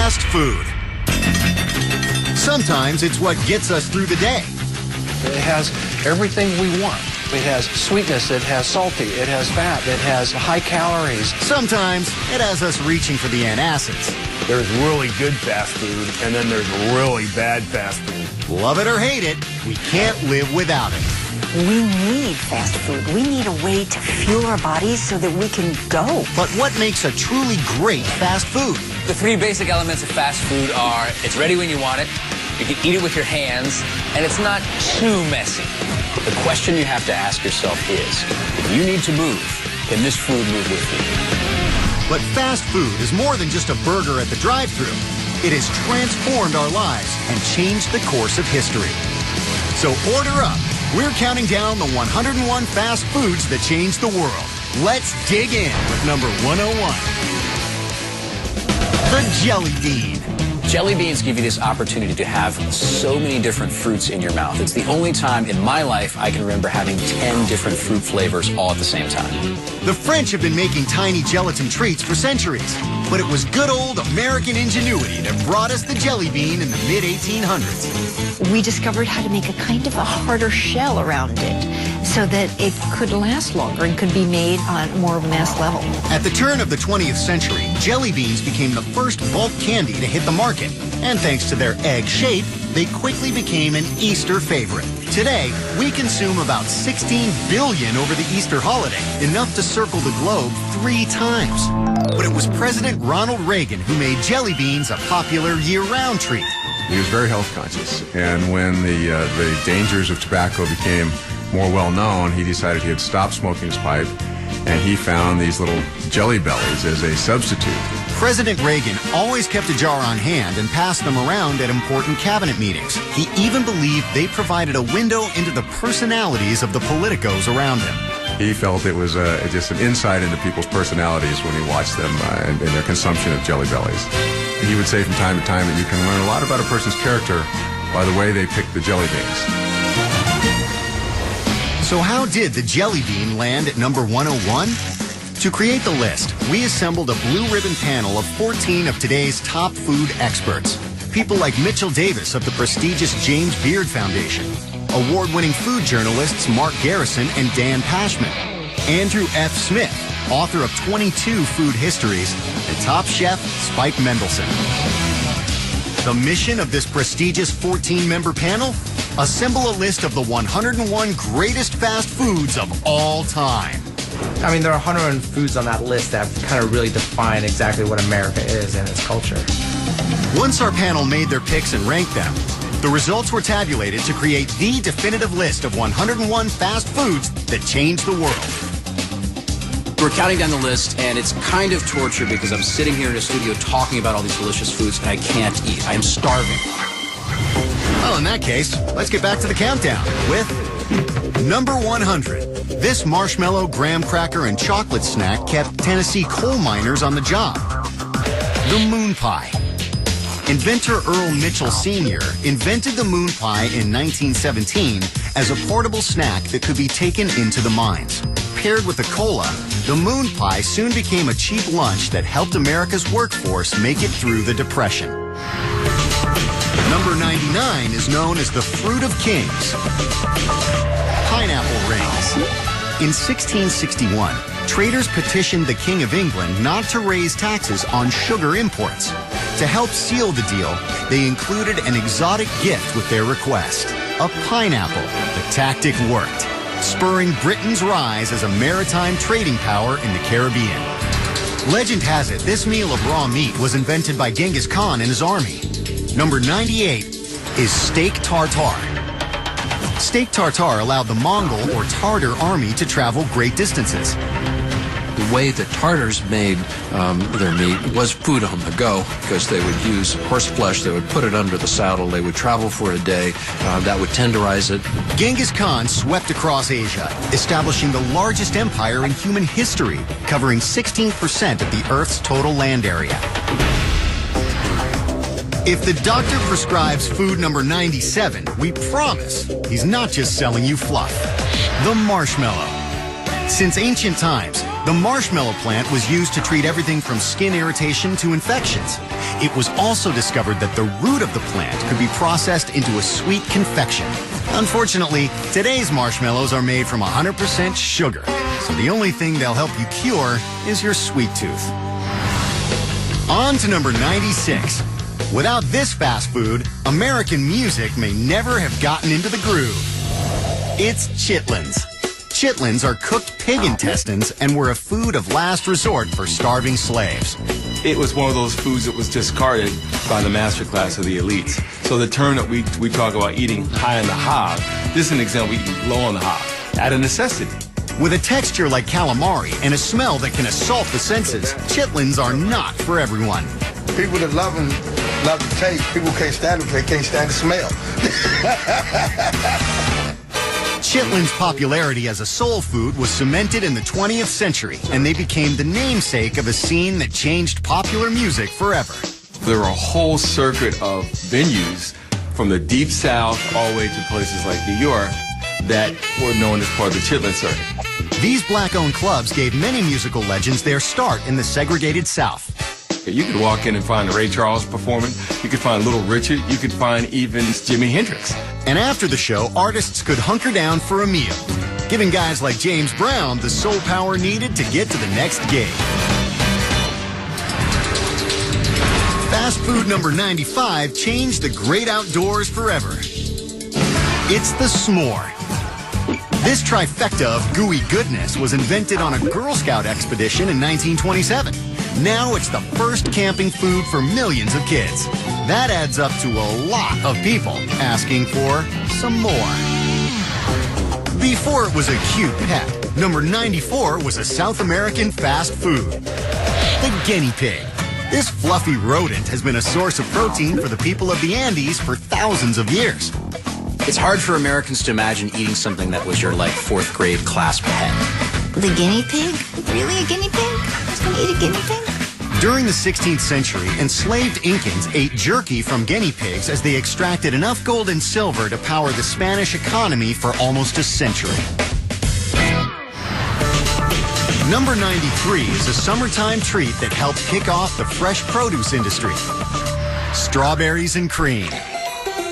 Fast food. Sometimes it's what gets us through the day. It has everything we want. It has sweetness, it has salty, it has fat, it has high calories. Sometimes it has us reaching for the antacids. There's really good fast food, and then there's really bad fast food. Love it or hate it, we can't live without it. We need fast food. We need a way to fuel our bodies so that we can go. But what makes a truly great fast food? The three basic elements of fast food are it's ready when you want it, you can eat it with your hands, and it's not too messy. The question you have to ask yourself is, if you need to move, can this food move with you? But fast food is more than just a burger at the drive-thru. It has transformed our lives and changed the course of history. So order up. We're counting down the 101 fast foods that changed the world. Let's dig in with number 101. The Jelly Bean. Jelly beans give you this opportunity to have so many different fruits in your mouth. It's the only time in my life I can remember having 10 different fruit flavors all at the same time. The French have been making tiny gelatin treats for centuries, but it was good old American ingenuity that brought us the jelly bean in the mid-1800s. We discovered how to make a kind of a harder shell around it so that it could last longer and could be made on more of a mass level. At the turn of the 20th century, jelly beans became the first bulk candy to hit the market. And thanks to their egg shape, they quickly became an Easter favorite. Today, we consume about 16 billion over the Easter holiday, enough to circle the globe 3 times. But it was President Ronald Reagan who made jelly beans a popular year-round treat. He was very health conscious, and when the dangers of tobacco became more well known, he decided he'd stop smoking his pipe, and he found these little jelly bellies as a substitute. President Reagan always kept a jar on hand and passed them around at important cabinet meetings. He even believed they provided a window into the personalities of the politicos around him. He felt it was just an insight into people's personalities when he watched them in their consumption of Jelly Bellies. He would say from time to time that you can learn a lot about a person's character by the way they pick the jelly beans. So how did the jelly bean land at number 101? To create the list, we assembled a blue ribbon panel of 14 of today's top food experts. People like Mitchell Davis of the prestigious James Beard Foundation, award-winning food journalists Mark Garrison and Dan Pashman, Andrew F. Smith, author of 22 food histories, and top chef Spike Mendelsohn. The mission of this prestigious 14-member panel? Assemble a list of the 101 greatest fast foods of all time. I mean, there are 100 foods on that list that kind of really define exactly what America is and its culture. Once our panel made their picks and ranked them, the results were tabulated to create the definitive list of 101 fast foods that changed the world. We're counting down the list, and it's kind of torture because I'm sitting here in a studio talking about all these delicious foods, and I can't eat. I am starving. Well, in that case, let's get back to the countdown with number 100. This marshmallow, graham cracker, and chocolate snack kept Tennessee coal miners on the job. The moon pie. Inventor Earl Mitchell Sr. invented the moon pie in 1917 as a portable snack that could be taken into the mines. Paired with a cola, the moon pie soon became a cheap lunch that helped America's workforce make it through the Depression. Number 99 is known as the Fruit of Kings. Pineapple rings. In 1661, traders petitioned the King of England not to raise taxes on sugar imports. To help seal the deal, they included an exotic gift with their request, a pineapple. The tactic worked, spurring Britain's rise as a maritime trading power in the Caribbean. Legend has it this meal of raw meat was invented by Genghis Khan and his army. Number 98 is steak tartare. Steak tartare allowed the Mongol or Tartar army to travel great distances. The way the Tartars made their meat was food on the go, because they would use horse flesh, they would put it under the saddle, they would travel for a day, that would tenderize it. Genghis Khan swept across Asia, establishing the largest empire in human history, covering 16% of the Earth's total land area. If the doctor prescribes food number 97, we promise he's not just selling you fluff. The marshmallow. Since ancient times, The marshmallow plant was used to treat everything from skin irritation to infections. It was also discovered that the root of the plant could be processed into a sweet confection. Unfortunately, today's marshmallows are made from 100% sugar, so the only thing they'll help you cure is your sweet tooth. On to number 96. Without this fast food, American music may never have gotten into the groove. It's chitlins. Chitlins are cooked pig intestines and were a food of last resort for starving slaves. It was one of those foods that was discarded by the master class of the elites. So the term that we talk about eating high on the hog, this is an example of eating low on the hog, out of necessity. With a texture like calamari and a smell that can assault the senses, chitlins are not for everyone. People that love them, love the taste. People can't stand them, they can't stand the smell. Chitlins' popularity as a soul food was cemented in the 20th century, and they became the namesake of a scene that changed popular music forever. There were a whole circuit of venues from the Deep South all the way to places like New York that were known as part of the chitlin circuit. These black-owned clubs gave many musical legends their start in the segregated South. You could walk in and find Ray Charles performing. You could find Little Richard. You could find even Jimi Hendrix. And after the show, artists could hunker down for a meal, giving guys like James Brown the soul power needed to get to the next gig. Fast food number 95 changed the great outdoors forever. It's the s'more. This trifecta of gooey goodness was invented on a Girl Scout expedition in 1927. Now it's the first camping food for millions of kids. That adds up to a lot of people asking for some more. Before it was a cute pet, number 94 was a South American fast food. The guinea pig. This fluffy rodent has been a source of protein for the people of the Andes for thousands of years. It's hard for Americans to imagine eating something that was your, like, 4th grade class pet. The guinea pig? Really a guinea pig? Who's going to eat a guinea pig? During the 16th century, enslaved Incans ate jerky from guinea pigs as they extracted enough gold and silver to power the Spanish economy for almost a century. Number 93 is a summertime treat that helped kick off the fresh produce industry. Strawberries and cream.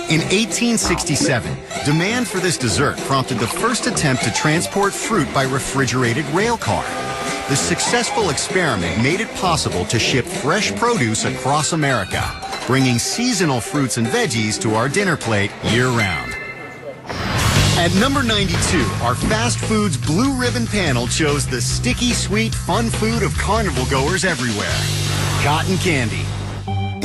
In 1867, demand for this dessert prompted the first attempt to transport fruit by refrigerated rail car. The successful experiment made it possible to ship fresh produce across America, bringing seasonal fruits and veggies to our dinner plate year-round. At number 92, our fast foods blue ribbon panel chose the sticky, sweet, fun food of carnival goers everywhere: cotton candy.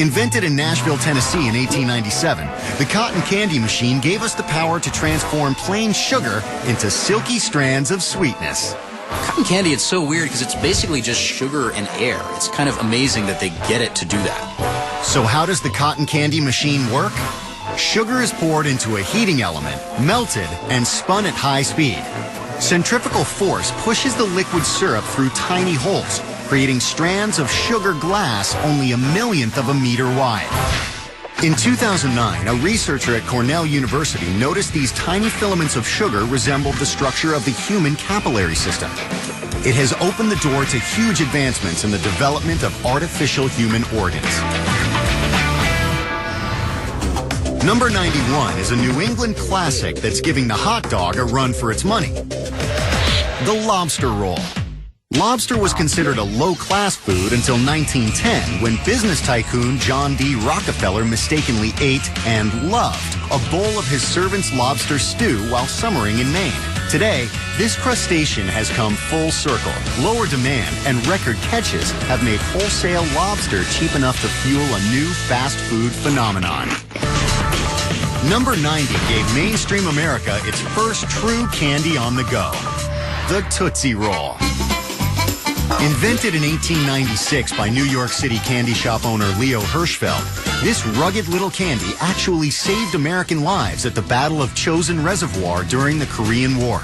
Invented in Nashville, Tennessee in 1897, the cotton candy machine gave us the power to transform plain sugar into silky strands of sweetness. Cotton candy, it's so weird because it's basically just sugar and air. It's kind of amazing that they get it to do that. So how does the cotton candy machine work? Sugar is poured into a heating element, melted, and spun at high speed. Centrifugal force pushes the liquid syrup through tiny holes, creating strands of sugar glass only a millionth of a meter wide. In 2009, a researcher at Cornell University noticed these tiny filaments of sugar resembled the structure of the human capillary system. It has opened the door to huge advancements in the development of artificial human organs. Number 91 is a New England classic that's giving the hot dog a run for its money. The lobster roll. Lobster was considered a low-class food until 1910, when business tycoon John D. Rockefeller mistakenly ate and loved a bowl of his servant's lobster stew while summering in Maine. Today, this crustacean has come full circle. Lower demand and record catches have made wholesale lobster cheap enough to fuel a new fast food phenomenon. Number 90 gave mainstream America its first true candy on the go: the Tootsie Roll. Invented in 1896 by New York City candy shop owner Leo Hirschfeld, this rugged little candy actually saved American lives at the Battle of Chosin Reservoir during the Korean War.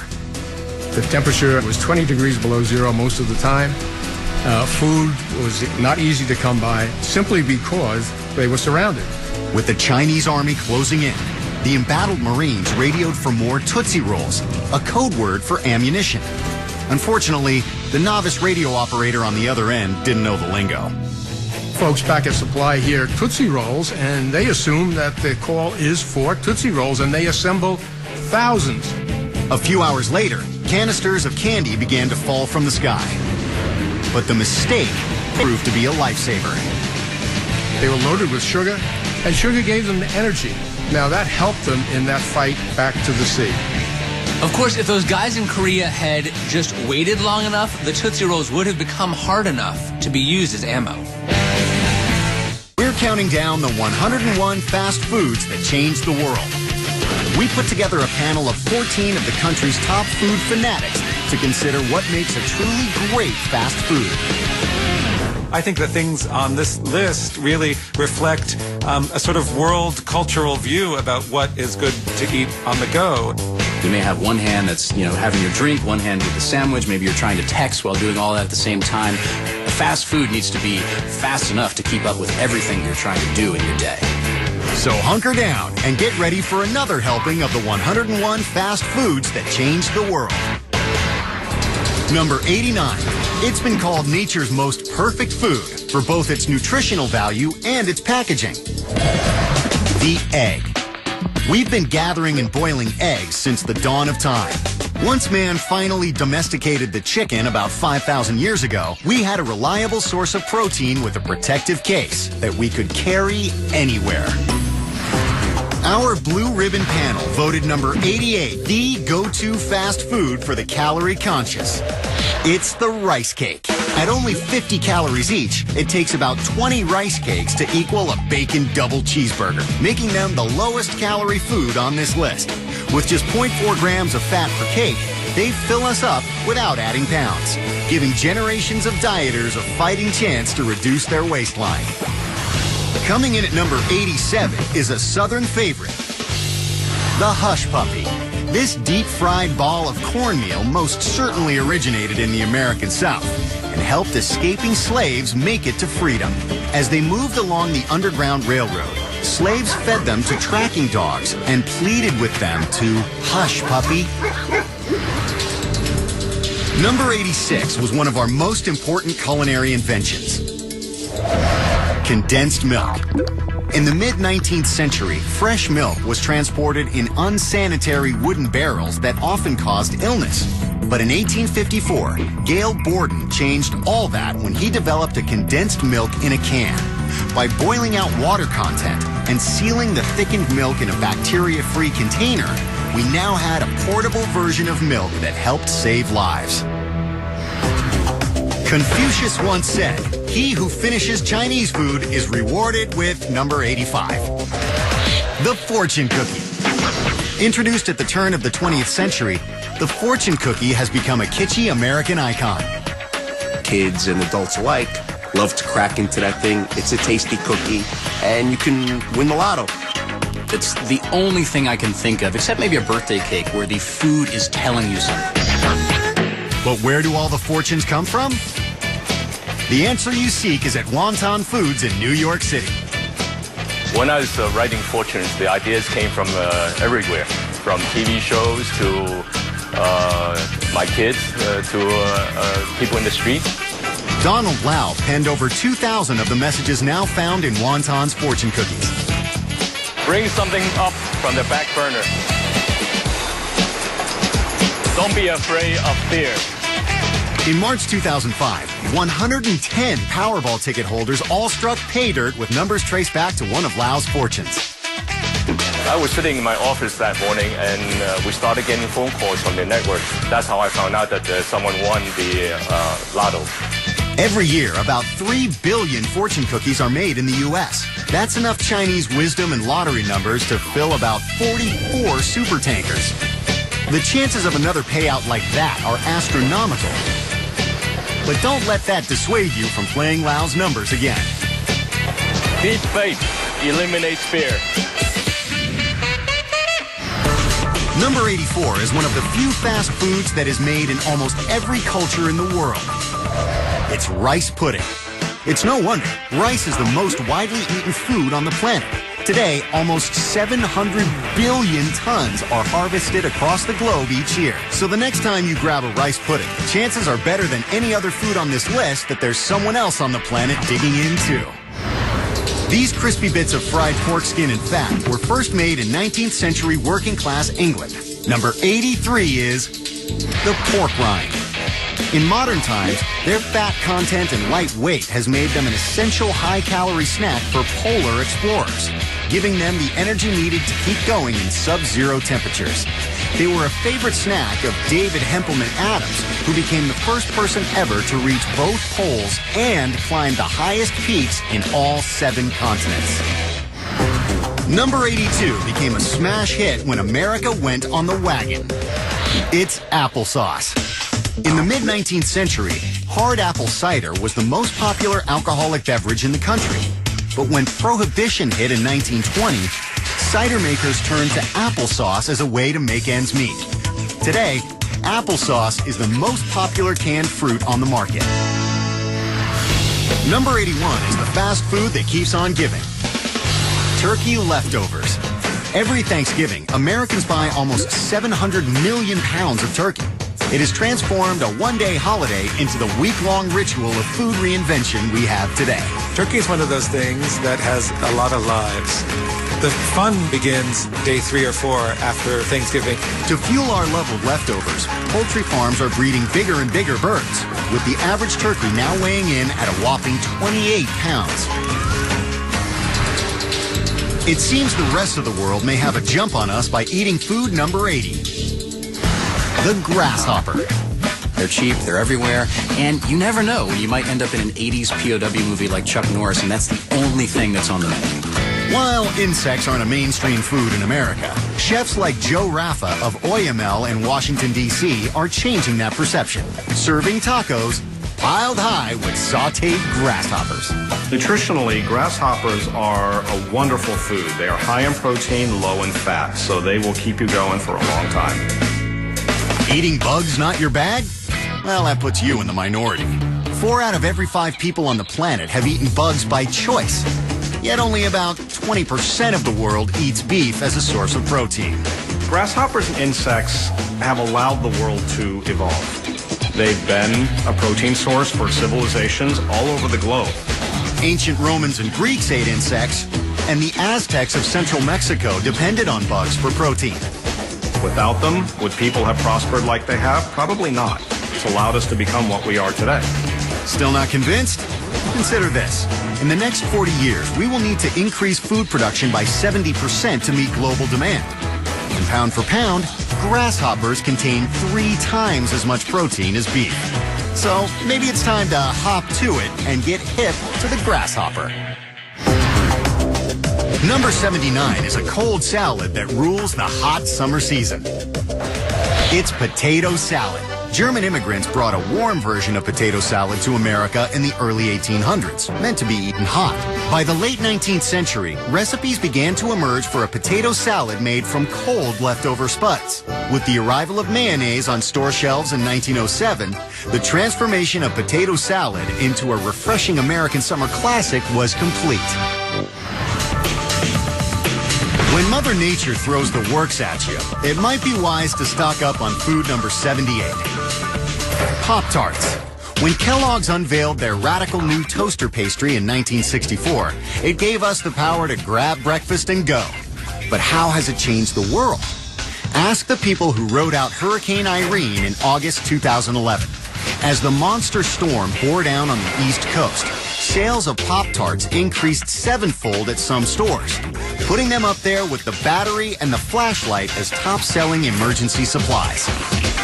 The temperature was 20 degrees below zero most of the time. Food was not easy to come by simply because they were surrounded. With the Chinese army closing in, the embattled Marines radioed for more Tootsie Rolls, a code word for ammunition. Unfortunately, the novice radio operator on the other end didn't know the lingo. Folks back at Supply hear Tootsie Rolls, and they assume that the call is for Tootsie Rolls, and they assemble thousands. A few hours later, canisters of candy began to fall from the sky. But the mistake proved to be a lifesaver. They were loaded with sugar, and sugar gave them the energy. Now that helped them in that fight back to the sea. Of course, if those guys in Korea had just waited long enough, the Tootsie Rolls would have become hard enough to be used as ammo. We're counting down the 101 fast foods that changed the world. We put together a panel of 14 of the country's top food fanatics to consider what makes a truly great fast food. I think the things on this list really reflect a sort of world cultural view about what is good to eat on the go. You may have one hand that's, having your drink, one hand with the sandwich. Maybe you're trying to text while doing all that at the same time. The fast food needs to be fast enough to keep up with everything you're trying to do in your day. So hunker down and get ready for another helping of the 101 fast foods that changed the world. Number 89. It's been called nature's most perfect food for both its nutritional value and its packaging. The egg. We've been gathering and boiling eggs since the dawn of time. Once man finally domesticated the chicken about 5,000 years ago, we had a reliable source of protein with a protective case that we could carry anywhere. Our Blue Ribbon panel voted number 88 the go-to fast food for the calorie conscious. It's the rice cake. At only 50 calories each, it takes about 20 rice cakes to equal a bacon double cheeseburger, making them the lowest calorie food on this list. With just 0.4 grams of fat per cake, they fill us up without adding pounds, giving generations of dieters a fighting chance to reduce their waistline. Coming in at number 87 is a Southern favorite, the Hush Puppy. This deep-fried ball of cornmeal most certainly originated in the American South and helped escaping slaves make it to freedom. As they moved along the Underground Railroad, slaves fed them to tracking dogs and pleaded with them to hush, puppy. Number 86 was one of our most important culinary inventions. Condensed milk. In the mid-19th century, fresh milk was transported in unsanitary wooden barrels that often caused illness. But in 1854, Gale Borden changed all that when he developed a condensed milk in a can. By boiling out water content and sealing the thickened milk in a bacteria-free container, we now had a portable version of milk that helped save lives. Confucius once said, "He who finishes Chinese food is rewarded with number 85. The fortune cookie. Introduced at the turn of the 20th century, the fortune cookie has become a kitschy American icon. Kids and adults alike love to crack into that thing. It's a tasty cookie, and you can win the lotto. It's the only thing I can think of, except maybe a birthday cake, where the food is telling you something. But where do all the fortunes come from? The answer you seek is at Wonton Foods in New York City. When I was writing fortunes, the ideas came from everywhere, from TV shows to my kids to people in the street. Donald Lau penned over 2,000 of the messages now found in Wonton's fortune cookies. Bring something up from the back burner. Don't be afraid of fear. In March 2005, 110 Powerball ticket holders all struck pay dirt with numbers traced back to one of Lau's fortunes. I was sitting in my office that morning and we started getting phone calls from the network. That's how I found out that someone won the lotto. Every year, about 3 billion fortune cookies are made in the U.S. That's enough Chinese wisdom and lottery numbers to fill about 44 super tankers. The chances of another payout like that are astronomical. But don't let that dissuade you from playing Lau's numbers again. Deep faith eliminates fear. Number 84 is one of the few fast foods that is made in almost every culture in the world. It's rice pudding. It's no wonder. Rice is the most widely eaten food on the planet, Today, almost 700 billion tons are harvested across the globe each year. So the next time you grab a rice pudding, chances are better than any other food on this list that there's someone else on the planet digging into. These crispy bits of fried pork skin and fat were first made in 19th century working class England. Number 83 is the pork rind. In modern times, their fat content and light weight has made them an essential high-calorie snack for polar explorers, giving them the energy needed to keep going in sub-zero temperatures. They were a favorite snack of David Hempelman Adams, who became the first person ever to reach both poles and climb the highest peaks in all 7 continents. Number 82 became a smash hit when America went on the wagon. It's applesauce. In the mid-19th century, hard apple cider was the most popular alcoholic beverage in the country. But when Prohibition hit in 1920, cider makers turned to applesauce as a way to make ends meet. Today, applesauce is the most popular canned fruit on the market. Number 81 is the fast food that keeps on giving. Turkey leftovers. Every Thanksgiving, Americans buy almost 700 million pounds of turkey. It has transformed a one-day holiday into the week-long ritual of food reinvention we have today. Turkey is one of those things that has a lot of lives. The fun begins day 3 or 4 after Thanksgiving. To fuel our love of leftovers, poultry farms are breeding bigger and bigger birds, with the average turkey now weighing in at a whopping 28 pounds. It seems the rest of the world may have a jump on us by eating food number 80. The grasshopper. They're cheap, they're everywhere, and you never know when you might end up in an 80s POW movie like Chuck Norris, and that's the only thing that's on the menu. While insects aren't a mainstream food in America, chefs like Joe Raffa of Oyamel in Washington, D.C. are changing that perception, serving tacos piled high with sautéed grasshoppers. Nutritionally, grasshoppers are a wonderful food. They are high in protein, low in fat, so they will keep you going for a long time. Eating bugs not your bag? Well, that puts you in the minority. 4 out of every 5 people on the planet have eaten bugs by choice. Yet only about 20% of the world eats beef as a source of protein. Grasshoppers and insects have allowed the world to evolve. They've been a protein source for civilizations all over the globe. Ancient Romans and Greeks ate insects, and the Aztecs of central Mexico depended on bugs for protein. Without them, would people have prospered like they have? Probably not. It's allowed us to become what we are today. Still not convinced? Consider this. In the next 40 years, we will need to increase food production by 70% to meet global demand. And pound for pound, grasshoppers contain 3 times as much protein as beef. So maybe it's time to hop to it and get hip to the grasshopper. Number 79 is a cold salad that rules the hot summer season. It's potato salad. German immigrants brought a warm version of potato salad to America in the early 1800s, meant to be eaten hot. By the late 19th century, recipes began to emerge for a potato salad made from cold leftover spuds. With the arrival of mayonnaise on store shelves in 1907, the transformation of potato salad into a refreshing American summer classic was complete. When Mother Nature throws the works at you, it might be wise to stock up on food number 78. Pop-Tarts. When Kellogg's unveiled their radical new toaster pastry in 1964, it gave us the power to grab breakfast and go. But how has it changed the world? Ask the people who rode out Hurricane Irene in August 2011. As the monster storm bore down on the East Coast, sales of Pop-Tarts increased 7-fold at some stores, putting them up there with the battery and the flashlight as top-selling emergency supplies.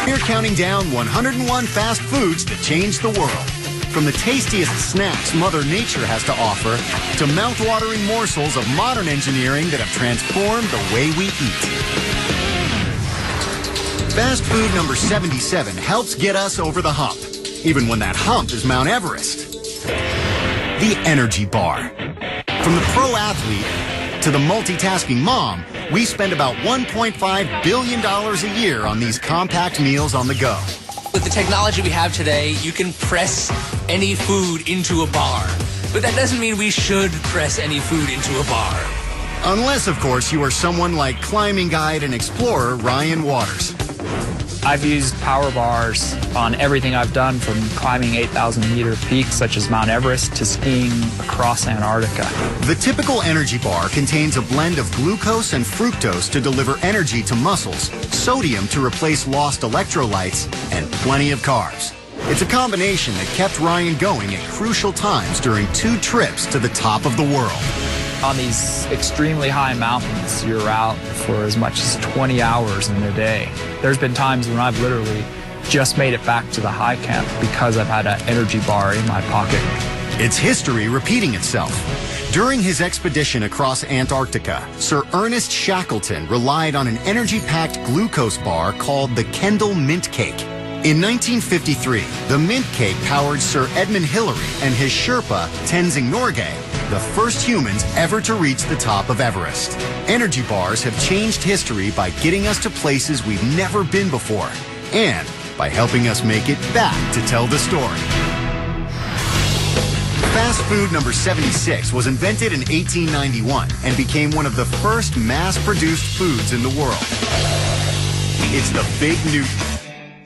We're counting down 101 fast foods that changed the world. From the tastiest snacks Mother Nature has to offer, to mouth-watering morsels of modern engineering that have transformed the way we eat. Fast food number 77 helps get us over the hump, even when that hump is Mount Everest. The energy bar. From the pro athlete to the multitasking mom, we spend about $1.5 billion a year on these compact meals on the go. With the technology we have today, you can press any food into a bar. But that doesn't mean we should press any food into a bar. Unless, of course, you are someone like climbing guide and explorer Ryan Waters. I've used power bars on everything I've done, from climbing 8,000-meter peaks such as Mount Everest to skiing across Antarctica. The typical energy bar contains a blend of glucose and fructose to deliver energy to muscles, sodium to replace lost electrolytes, and plenty of carbs. It's a combination that kept Ryan going at crucial times during 2 trips to the top of the world. On these extremely high mountains, you're out for as much as 20 hours in a day. There's been times when I've literally just made it back to the high camp because I've had an energy bar in my pocket. It's history repeating itself. During his expedition across Antarctica, Sir Ernest Shackleton relied on an energy-packed glucose bar called the Kendall Mint Cake. In 1953, the mint cake powered Sir Edmund Hillary and his Sherpa, Tenzing Norgay, the first humans ever to reach the top of Everest. Energy bars have changed history by getting us to places we've never been before, and by helping us make it back to tell the story. Fast food number 76 was invented in 1891 and became one of the first mass-produced foods in the world. It's the Big Newton.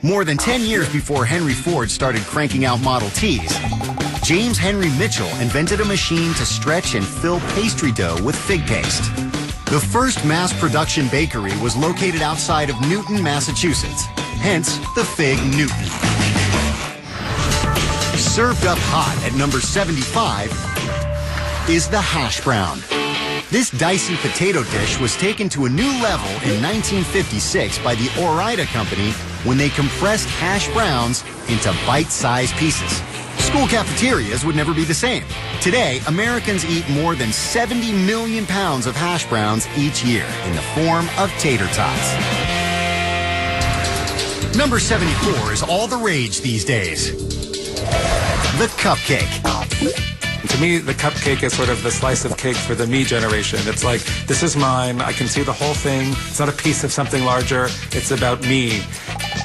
More than 10 years before Henry Ford started cranking out Model Ts, James Henry Mitchell invented a machine to stretch and fill pastry dough with fig paste. The first mass production bakery was located outside of Newton, Massachusetts, hence the Fig Newton. Served up hot at number 75 is the hash brown. This dicey potato dish was taken to a new level in 1956 by the Ore-Ida Company when they compressed hash browns into bite-sized pieces. School cafeterias would never be the same. Today, Americans eat more than 70 million pounds of hash browns each year in the form of tater tots. Number 74 is all the rage these days. The cupcake. To me, the cupcake is sort of the slice of cake for the me generation. It's like, this is mine, I can see the whole thing, it's not a piece of something larger, it's about me.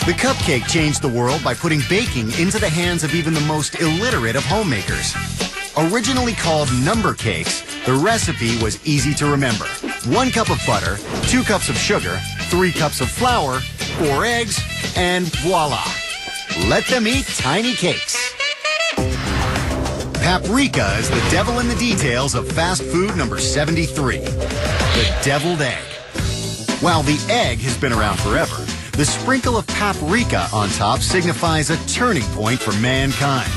The cupcake changed the world by putting baking into the hands of even the most illiterate of homemakers. Originally called number cakes, the recipe was easy to remember. 1 cup of butter, 2 cups of sugar, 3 cups of flour, 4 eggs, and voila! Let them eat tiny cakes. Paprika is the devil in the details of fast food number 73, the deviled egg. While the egg has been around forever, the sprinkle of paprika on top signifies a turning point for mankind.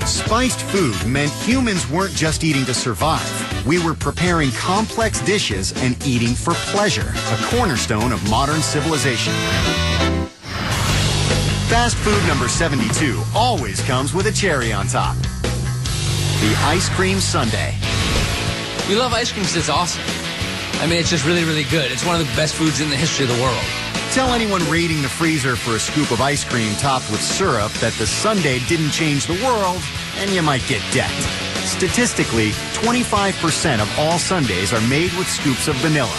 Spiced food meant humans weren't just eating to survive. We were preparing complex dishes and eating for pleasure, a cornerstone of modern civilization. Fast food number 72 always comes with a cherry on top. The ice cream sundae. We love ice cream because it's awesome. I mean, it's just really, really good. It's one of the best foods in the history of the world. Tell anyone raiding the freezer for a scoop of ice cream topped with syrup that the sundae didn't change the world, and you might get decked. Statistically, 25% of all sundaes are made with scoops of vanilla.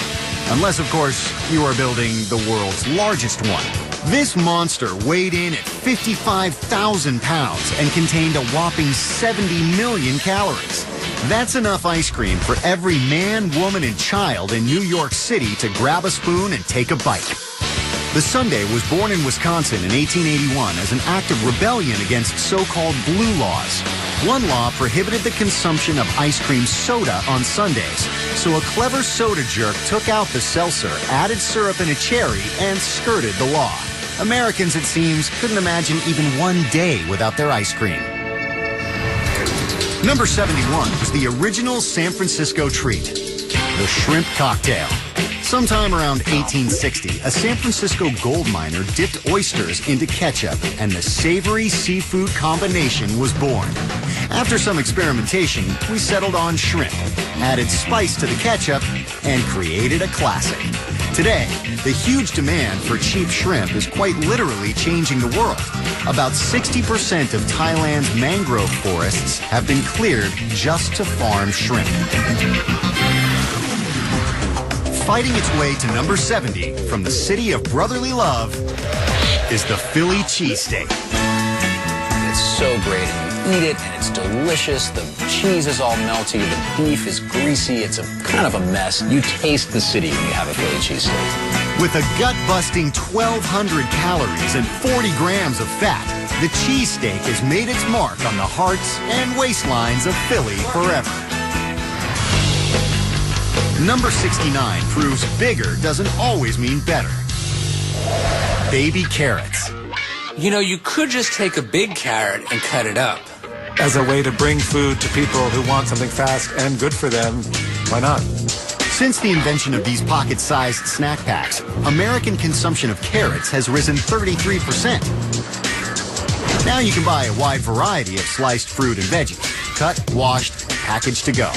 Unless, of course, you are building the world's largest one. This monster weighed in at 55,000 pounds and contained a whopping 70 million calories. That's enough ice cream for every man, woman, and child in New York City to grab a spoon and take a bite. The sundae was born in Wisconsin in 1881 as an act of rebellion against so-called blue laws. One law prohibited the consumption of ice cream soda on Sundays, so a clever soda jerk took out the seltzer, added syrup and a cherry, and skirted the law. Americans, it seems, couldn't imagine even one day without their ice cream. Number 71 was the original San Francisco treat, the shrimp cocktail. Sometime around 1860, a San Francisco gold miner dipped oysters into ketchup, and the savory seafood combination was born. After some experimentation, we settled on shrimp, added spice to the ketchup, and created a classic. Today, the huge demand for cheap shrimp is quite literally changing the world. About 60% of Thailand's mangrove forests have been cleared just to farm shrimp. Fighting its way to number 70 from the city of brotherly love is the Philly cheesesteak. It's so great, and you eat it, and it's delicious. The cheese is all melty, the beef is greasy, it's a kind of a mess. You taste the city when you have a Philly cheesesteak. With a gut-busting 1,200 calories and 40 grams of fat, the cheesesteak has made its mark on the hearts and waistlines of Philly forever. Number 69 proves bigger doesn't always mean better. Baby carrots. You know, you could just take a big carrot and cut it up. As a way to bring food to people who want something fast and good for them, why not? Since the invention of these pocket-sized snack packs, American consumption of carrots has risen 33%. Now you can buy a wide variety of sliced fruit and veggies, cut, washed, packaged to go.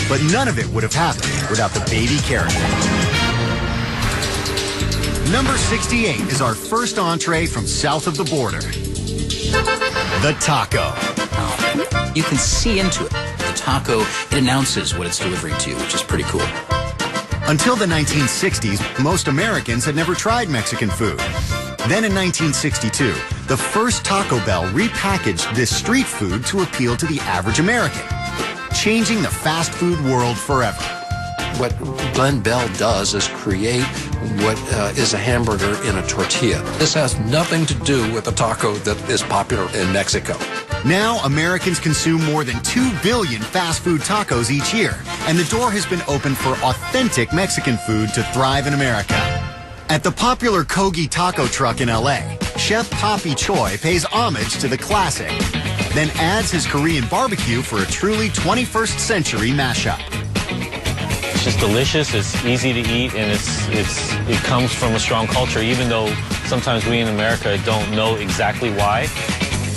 But none of it would have happened without the baby carrot. Number 68 is our first entree from south of the border. The taco. You can see into it. The taco, it announces what it's delivering to you, which is pretty cool. Until the 1960s, most Americans had never tried Mexican food. Then in 1962, the first Taco Bell repackaged this street food to appeal to the average American, changing the fast food world forever. What Glenn Bell does is create what is a hamburger in a tortilla. This has nothing to do with the taco that is popular in Mexico. Now, Americans consume more than 2 billion fast food tacos each year, and the door has been opened for authentic Mexican food to thrive in America. At the popular Kogi taco truck in L.A., Chef Papi Choi pays homage to the classic, then adds his Korean barbecue for a truly 21st century mashup. It's just delicious, it's easy to eat, and it comes from a strong culture, even though sometimes we in America don't know exactly why.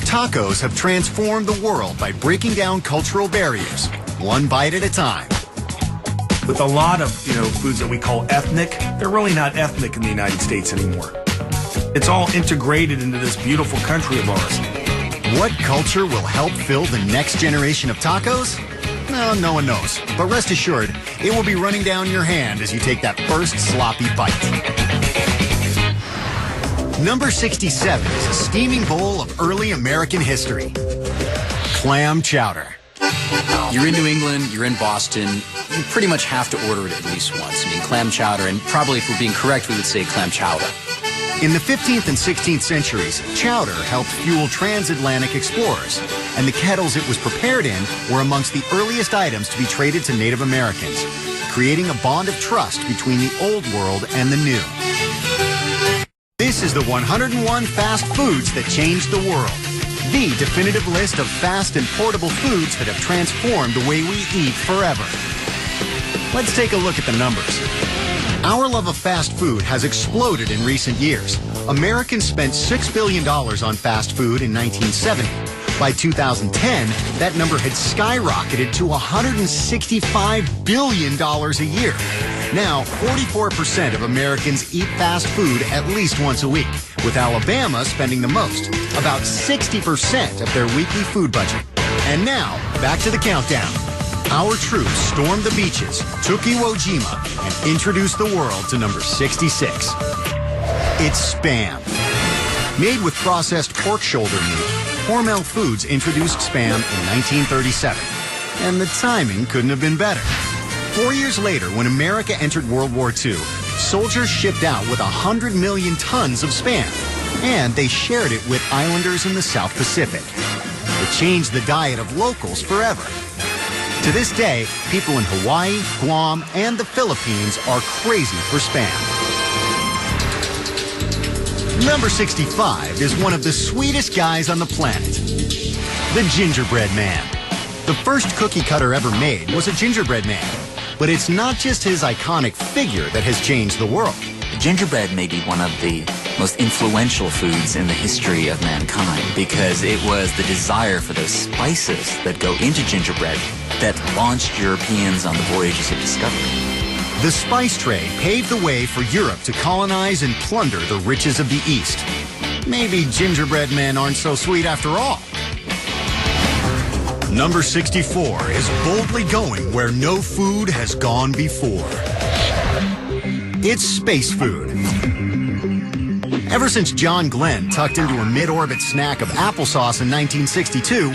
Tacos have transformed the world by breaking down cultural barriers, one bite at a time. With a lot of, foods that we call ethnic, they're really not ethnic in the United States anymore. It's all integrated into this beautiful country of ours. What culture will help fill the next generation of tacos? No, no one knows. But rest assured, it will be running down your hand as you take that first sloppy bite. Number 67 is a steaming bowl of early American history. Clam chowder. You're in New England, you're in Boston, you pretty much have to order it at least once. I mean, clam chowder, and probably if we're being correct, we would say clam chowder. In the 15th and 16th centuries, chowder helped fuel transatlantic explorers, and the kettles it was prepared in were amongst the earliest items to be traded to Native Americans, creating a bond of trust between the old world and the new. This is the 101 fast foods that changed the world. The definitive list of fast and portable foods that have transformed the way we eat forever. Let's take a look at the numbers. Our love of fast food has exploded in recent years. Americans spent $6 billion on fast food in 1970. By 2010, that number had skyrocketed to $165 billion a year. Now, 44% of Americans eat fast food at least once a week, with Alabama spending the most, about 60% of their weekly food budget. And now, back to the countdown. Our troops stormed the beaches, took Iwo Jima, and introduced the world to number 66. It's Spam. Made with processed pork shoulder meat, Hormel Foods introduced Spam in 1937. And the timing couldn't have been better. 4 years later, when America entered World War II, soldiers shipped out with 100 million tons of Spam. And they shared it with islanders in the South Pacific. It changed the diet of locals forever. To this day, people in Hawaii, Guam, and the Philippines are crazy for Spam. Number 65 is one of the sweetest guys on the planet, the Gingerbread Man. The first cookie cutter ever made was a gingerbread man. But it's not just his iconic figure that has changed the world. Gingerbread may be one of the most influential foods in the history of mankind because it was the desire for those spices that go into gingerbread that launched Europeans on the voyages of discovery. The spice trade paved the way for Europe to colonize and plunder the riches of the East. Maybe gingerbread men aren't so sweet after all. Number 64 is boldly going where no food has gone before. It's space food. Ever since John Glenn tucked into a mid-orbit snack of applesauce in 1962,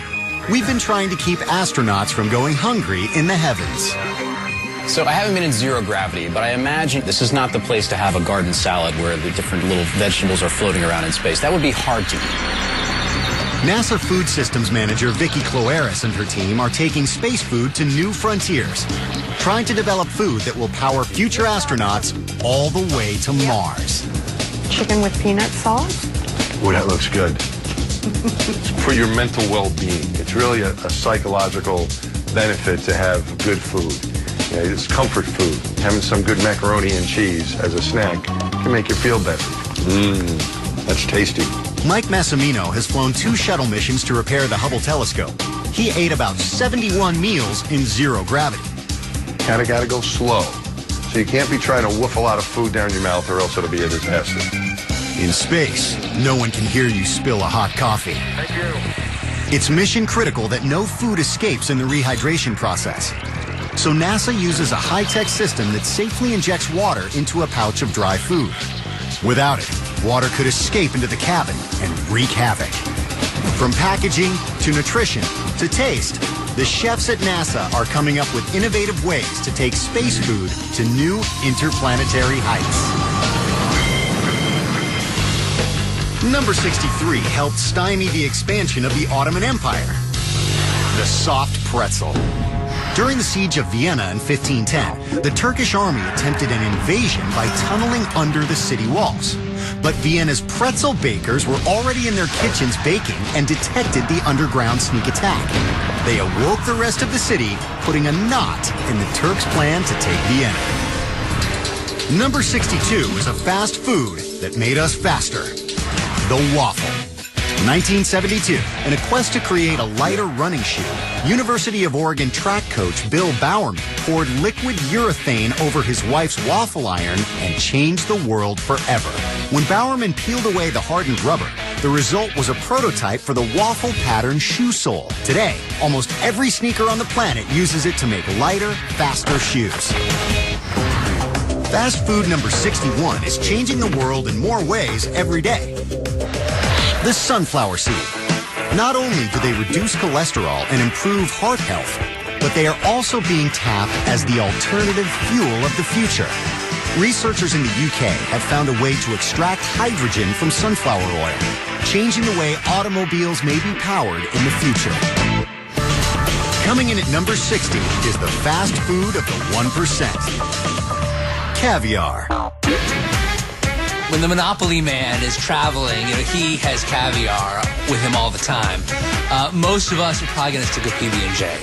we've been trying to keep astronauts from going hungry in the heavens. So I haven't been in zero gravity, but I imagine this is not the place to have a garden salad where the different little vegetables are floating around in space. That would be hard to eat. NASA Food Systems Manager Vicki Cloeris and her team are taking space food to new frontiers, trying to develop food that will power future astronauts all the way to Mars. Chicken with peanut sauce? Boy, that looks good. It's for your mental well-being. It's really a psychological benefit to have good food. You know, it's comfort food. Having some good macaroni and cheese as a snack can make you feel better. That's tasty. Mike Massimino has flown 2 shuttle missions to repair the Hubble telescope. He ate about 71 meals in zero gravity. Kinda gotta go slow. So you can't be trying to woof a lot of food down your mouth or else it'll be a disaster. In space, no one can hear you spill a hot coffee. Thank you. It's mission critical that no food escapes in the rehydration process. So NASA uses a high-tech system that safely injects water into a pouch of dry food. Without it, water could escape into the cabin and wreak havoc. From packaging to nutrition to taste, the chefs at NASA are coming up with innovative ways to take space food to new interplanetary heights. Number 63 helped stymie the expansion of the Ottoman Empire. The soft pretzel. During the siege of Vienna in 1510, the Turkish army attempted an invasion by tunneling under the city walls. But Vienna's pretzel bakers were already in their kitchens baking and detected the underground sneak attack. They awoke the rest of the city, putting a knot in the Turks' plan to take Vienna. Number 62 is a fast food that made us faster. The waffle. 1972, in a quest to create a lighter running shoe, University of Oregon track coach Bill Bowerman poured liquid urethane over his wife's waffle iron and changed the world forever. When Bowerman peeled away the hardened rubber, the result was a prototype for the waffle pattern shoe sole. Today, almost every sneaker on the planet uses it to make lighter, faster shoes. Fast food number 61 is changing the world in more ways every day. The sunflower seed. Not only do they reduce cholesterol and improve heart health, but they are also being tapped as the alternative fuel of the future. Researchers in the UK have found a way to extract hydrogen from sunflower oil, changing the way automobiles may be powered in the future. Coming in at number 60 is the fast food of the 1%. Caviar. When the Monopoly man is traveling, he has caviar with him all the time. Most of us are probably going to stick with PB&J.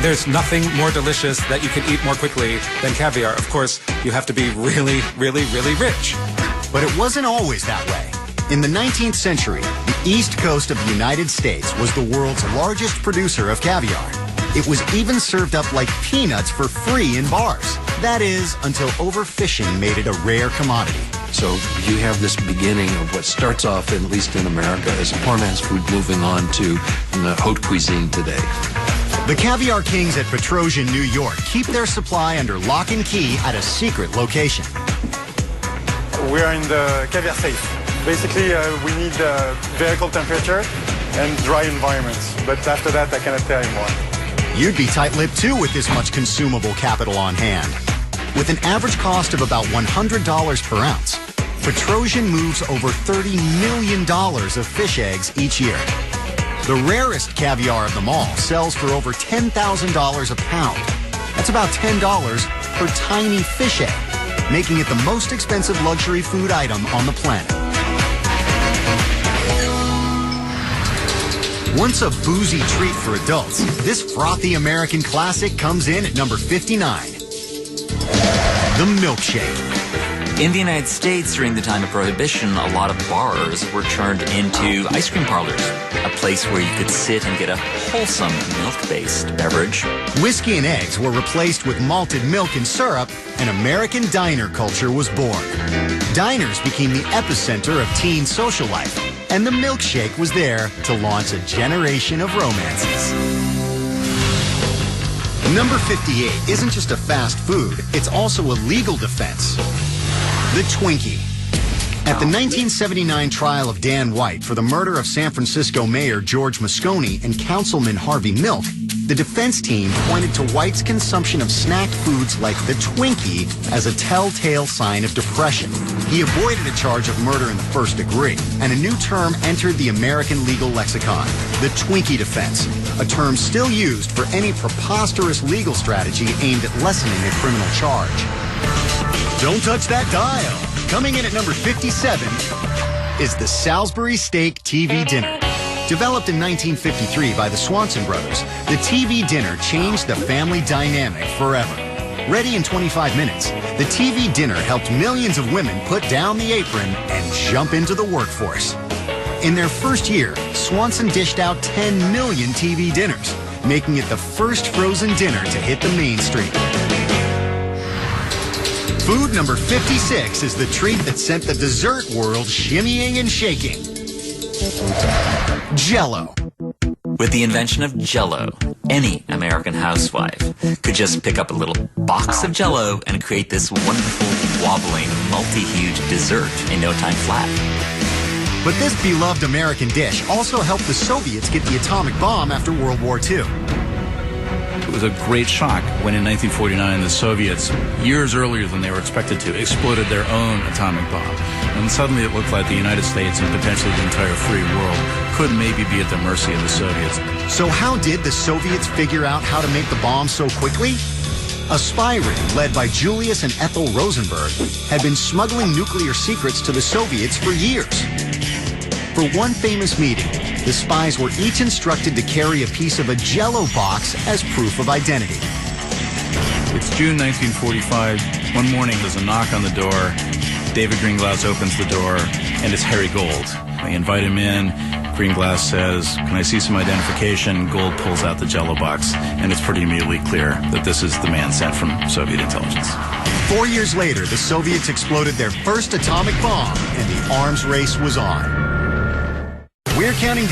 There's nothing more delicious that you can eat more quickly than caviar. Of course, you have to be really, really, really rich. But it wasn't always that way. In the 19th century, the east coast of the United States was the world's largest producer of caviar. It was even served up like peanuts for free in bars. That is, until overfishing made it a rare commodity. So you have this beginning of what starts off, at least in America, as a poor man's food moving on to the haute cuisine today. The Caviar Kings at Petrosian, New York keep their supply under lock and key at a secret location. We are in the caviar safe. Basically, we need very cold temperature and dry environments. But after that, I cannot tell you more. You'd be tight-lipped too with this much consumable capital on hand. With an average cost of about $100 per ounce, Petrosian moves over $30 million of fish eggs each year. The rarest caviar of them all sells for over $10,000 a pound. That's about $10 per tiny fish egg, making it the most expensive luxury food item on the planet. Once a boozy treat for adults, this frothy American classic comes in at number 59. The milkshake. In the United States, during the time of Prohibition, a lot of bars were turned into ice cream parlors, a place where you could sit and get a wholesome milk-based beverage. Whiskey and eggs were replaced with malted milk and syrup, and American diner culture was born. Diners became the epicenter of teen social life, and the milkshake was there to launch a generation of romances. Number 58 isn't just a fast food, it's also a legal defense. The Twinkie. At the 1979 trial of Dan White for the murder of San Francisco Mayor George Moscone and Councilman Harvey Milk, the defense team pointed to White's consumption of snacked foods like the Twinkie as a telltale sign of depression. He avoided a charge of murder in the first degree, and a new term entered the American legal lexicon, the Twinkie defense, a term still used for any preposterous legal strategy aimed at lessening a criminal charge. Don't touch that dial. Coming in at number 57 is the Salisbury Steak TV Dinner. Developed in 1953 by the Swanson brothers, the TV dinner changed the family dynamic forever. Ready in 25 minutes, the TV dinner helped millions of women put down the apron and jump into the workforce. In their first year, Swanson dished out 10 million TV dinners, making it the first frozen dinner to hit the mainstream. Food number 56 is the treat that sent the dessert world shimmying and shaking. Jell-O. With the invention of Jell-O, any American housewife could just pick up a little box of Jell-O and create this wonderful, wobbling, multi-huge dessert in no time flat. But this beloved American dish also helped the Soviets get the atomic bomb after World War II. It was a great shock when in 1949 the Soviets, years earlier than they were expected to, exploded their own atomic bomb. And suddenly it looked like the United States and potentially the entire free world could maybe be at the mercy of the Soviets. So how did the Soviets figure out how to make the bomb so quickly? A spy ring led by Julius and Ethel Rosenberg had been smuggling nuclear secrets to the Soviets for years. For one famous meeting, the spies were each instructed to carry a piece of a Jell-O box as proof of identity. It's June 1945. One morning there's a knock on the door. David Greenglass opens the door, and it's Harry Gold. They invite him in. Greenglass says, "Can I see some identification?" Gold pulls out the Jell-O box, and it's pretty immediately clear that this is the man sent from Soviet intelligence. 4 years later, the Soviets exploded their first atomic bomb, and the arms race was on. We're counting down